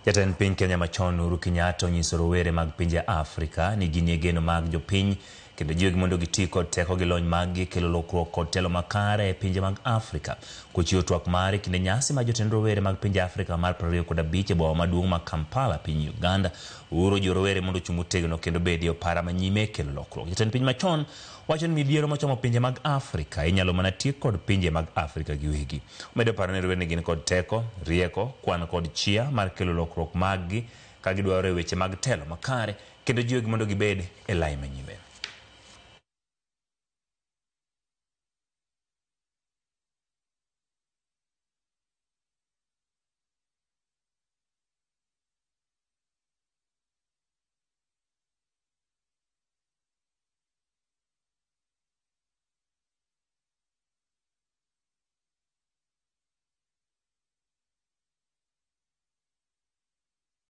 Jatend piny Kenya machon Uhuru Kenyatta onyiso rowere mag pinje Afrika ni ginie geno mag jopiny kendo jiwogi mondo giti kod teko gi lony maggi kelo lokruok kod telo makare e pinje mag Afrika. Kochiwo twak mare kinde nyasi ma jotend rowere mag pinje Afrika mar 25 e boma maduong' ma Kampala, piny Uganda, Uhuru jiwo rowere mondo ochung' motegno kendo bedie opara manyime kelo lokruok. Jatend piny machon wacho ni midhiero mochomo pinje mag Afrika inyalo mana tiek kod pinje mag Afrika giwegi. Omedo paro ni rowere gin kod teko, rieko, kwan kod chia mar kelo lokruok maggi ka gidwaro e weche mag telo makare kendo jiwogi mondo gibed e lai manyime.